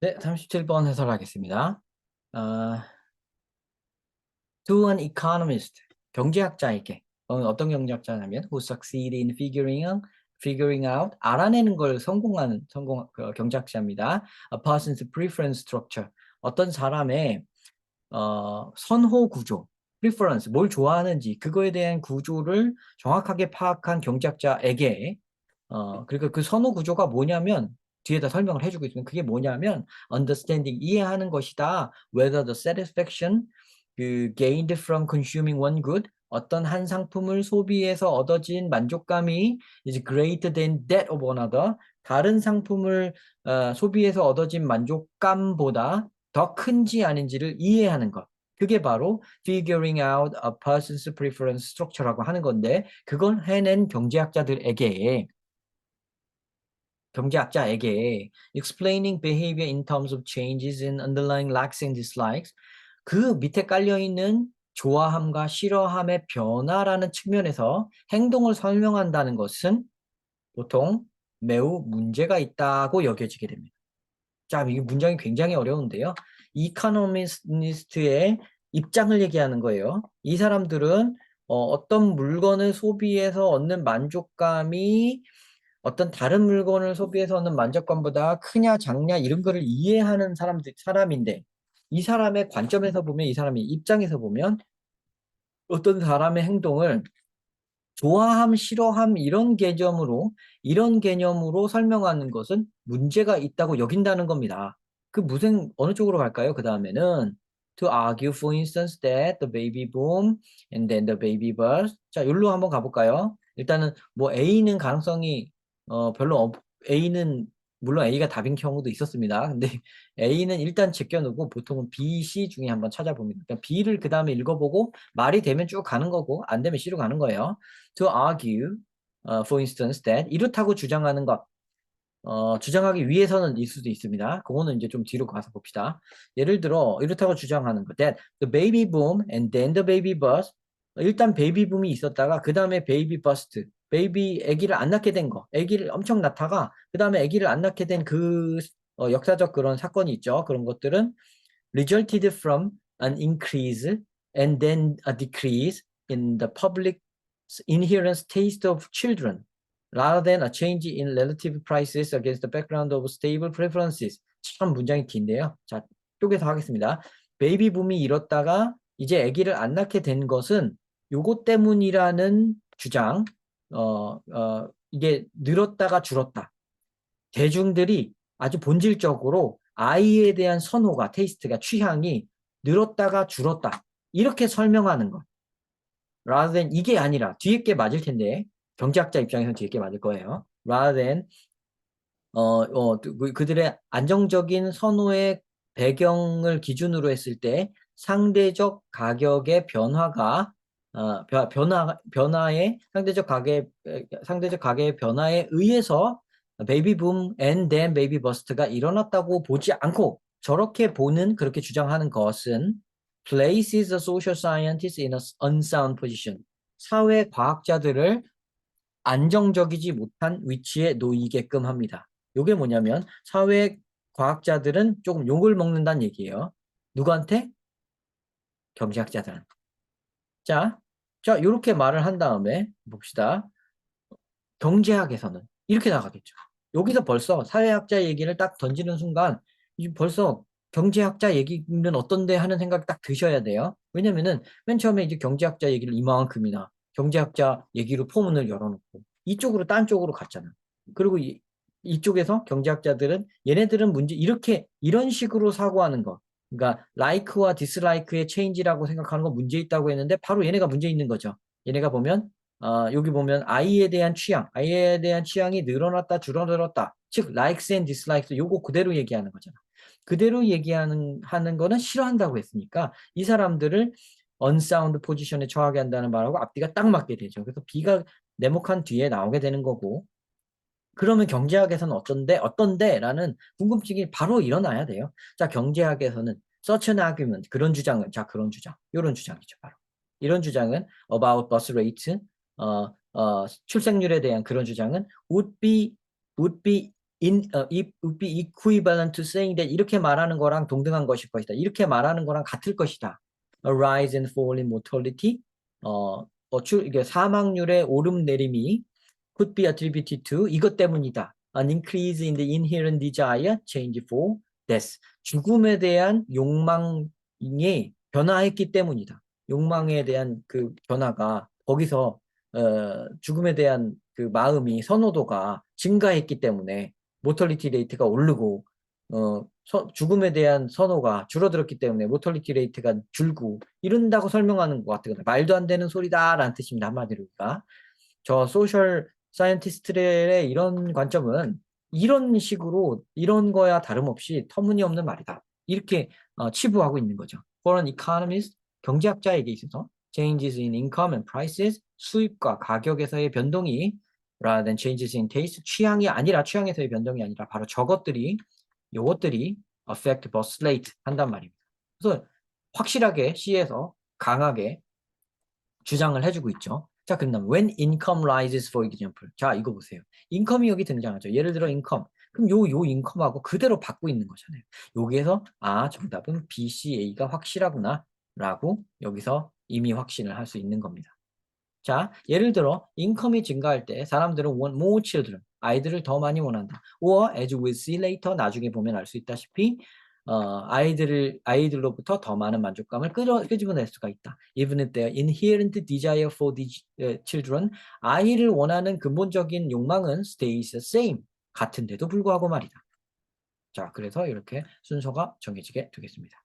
네, 37번 해설하겠습니다. 아, to an economist, 경제학자에게, 어떤 경제학자냐면 who succeed in figuring out, 알아내는 걸 성공하는 경제학자입니다. A person's preference structure, 어떤 사람의 선호 구조, preference, 뭘 좋아하는지 그거에 대한 구조를 정확하게 파악한 경제학자에게 그러니까 그 선호 구조가 뭐냐면 뒤에다 설명을 해주고 있으면 그게 뭐냐면 understanding 이해하는 것이다. whether the satisfaction gained from consuming one good 어떤 한 상품을 소비해서 얻어진 만족감이 is greater than that of another 다른 상품을 소비해서 얻어진 만족감보다 더 큰지 아닌지를 이해하는 것. 그게 바로 figuring out a person's preference structure라고 하는 건데 그걸 해낸 경제학자에게 explaining behavior in terms of changes in underlying likes and dislikes 그 밑에 깔려있는 좋아함과 싫어함의 변화라는 측면에서 행동을 설명한다는 것은 보통 매우 문제가 있다고 여겨지게 됩니다. 자, 이 문장이 굉장히 어려운데요. 이카노미스트의 입장을 얘기하는 거예요. 이 사람들은 어떤 물건을 소비해서 얻는 만족감이 어떤 다른 물건을 소비해서 얻는 만족감보다 크냐 작냐 이런 거를 이해하는 사람인데 이 사람의 관점에서 보면 이 사람의 입장에서 보면 어떤 사람의 행동을 좋아함, 싫어함 이런 개념으로 설명하는 것은 문제가 있다고 여긴다는 겁니다. 그 무슨 어느 쪽으로 갈까요? 그 다음에는 to argue for instance that the baby boom and then the baby bust. 자, 여기로 한번 가볼까요? 일단은 뭐 A는 가능성이 별로 A는 물론 A가 답인 경우도 있었습니다. 근데 A는 일단 제껴놓고 보통은 B, C 중에 한번 찾아봅니다. 그러니까 B를 그 다음에 읽어보고 말이 되면 쭉 가는 거고 안 되면 C로 가는 거예요. To argue, for instance, that 이렇다고 주장하는 것, 주장하기 위해서는 일 수도 있습니다. 그거는 이제 좀 뒤로 가서 봅시다. 예를 들어 이렇다고 주장하는 것, that the baby boom and then the baby bust. 일단 베이비 붐이 있었다가 그 다음에 베이비 버스트, 베이비 아기를 안 낳게 된 거, 아기를 엄청 낳다가 그 다음에 아기를 안 낳게 된 그 역사적 그런 사건이 있죠. 그런 것들은 resulted from an increase and then a decrease in the public's inherent taste of children rather than a change in relative prices against the background of stable preferences. 참 문장이 긴데요. 자, 쪼개서 하겠습니다. 베이비 붐이 일었다가 이제 아기를 안 낳게 된 것은 요것 때문이라는 주장, 이게 늘었다가 줄었다. 대중들이 아주 본질적으로 아이에 대한 선호가, 테이스트가, 취향이 늘었다가 줄었다. 이렇게 설명하는 것. rather than 이게 아니라 뒤에 게 맞을 텐데 경제학자 입장에서는 뒤에 게 맞을 거예요. rather than 그들의 안정적인 선호의 배경을 기준으로 했을 때 상대적 가격의 변화가 변화의 상대적 가격의 변화에 의해서 베이비 붐 and then 베이비 버스트가 일어났다고 보지 않고 저렇게 보는 그렇게 주장하는 것은 places the social scientists in an unsound position. 사회 과학자들을 안정적이지 못한 위치에 놓이게끔 합니다. 이게 뭐냐면 사회 과학자들은 조금 욕을 먹는다는 얘기예요. 누구한테? 경제학자들한테. 자, 이렇게 말을 한 다음에 봅시다. 경제학에서는 이렇게 나가겠죠. 여기서 벌써 사회학자 얘기를 딱 던지는 순간 벌써 경제학자 얘기는 어떤데 하는 생각이 딱 드셔야 돼요. 왜냐면은 맨 처음에 이제 경제학자 얘기를 이만큼이나 경제학자 얘기로 포문을 열어놓고 이쪽으로 딴 쪽으로 갔잖아. 그리고 이쪽에서 경제학자들은 얘네들은 문제 이렇게 이런 식으로 사고하는 거. 그러니까 like와 dislike의 change라고 생각하는 건 문제 있다고 했는데 바로 얘네가 문제 있는 거죠. 얘네가 보면 여기 보면 아이에 대한 취향이 늘어났다 줄어들었다. 즉 likes and dislikes 요거 그대로 얘기하는 거잖아. 그대로 하는 거는 싫어한다고 했으니까 이 사람들을 unsound 포지션에 처하게 한다는 말하고 앞뒤가 딱 맞게 되죠. 그래서 B가 네모칸 뒤에 나오게 되는 거고 그러면 경제학에서는 어떤데? 라는 궁금증이 바로 일어나야 돼요. 자, 경제학에서는 such an argument, 그런 주장, 이런 주장이죠, 바로. 이런 주장은 about birth rate, 출생률에 대한 그런 주장은 would be it would be equivalent to saying that 이렇게 말하는 거랑 동등한 것일 것이다. 이렇게 말하는 거랑 같을 것이다. A rise and fall in mortality. 이게 사망률의 오름 내림이 could be attributed to 이것 때문이다. An increase in the inherent desire, change for death. 죽음에 대한 욕망이 변화했기 때문이다. 욕망에 대한 그 변화가 거기서 죽음에 대한 그 마음이 선호도가 증가했기 때문에 모털리티 레이트가 오르고 죽음에 대한 선호가 줄어들었기 때문에 모털리티 레이트가 줄고 이런다고 설명하는 것 같거든요. 말도 안 되는 소리다라는 뜻입니다. 한마디로. 저 소셜 사이언티스트들의 이런 관점은 이런 식으로 이런 거야 다름없이 터무니없는 말이다. 이렇게 치부하고 있는 거죠. For an economist, 경제학자에게 있어서 changes in income and prices, 수입과 가격에서의 변동이 rather than changes in taste, 취향에서의 변동이 아니라 바로 요것들이 affect birth rate 한단 말입니다. 그래서 확실하게 C에서 강하게 주장을 해주고 있죠. 자, 그럼 when income rises for example. 자, 이거 보세요. 인컴이 여기 등장하죠. 예를 들어 인컴. 그럼 요 인컴하고 그대로 받고 있는 거잖아요. 여기에서 정답은 B, C, A가 확실하구나 라고 여기서 이미 확신을 할 수 있는 겁니다. 자, 예를 들어 인컴이 증가할 때 사람들은 want more children, 아이들을 더 많이 원한다. or as we'll see later, 나중에 보면 알 수 있다시피 아이들로부터 더 많은 만족감을 끄집어낼 수가 있다. Even if their inherent desire for these children, 아이를 원하는 근본적인 욕망은 stays the same, 같은데도 불구하고 말이다. 자, 그래서 이렇게 순서가 정해지게 되겠습니다.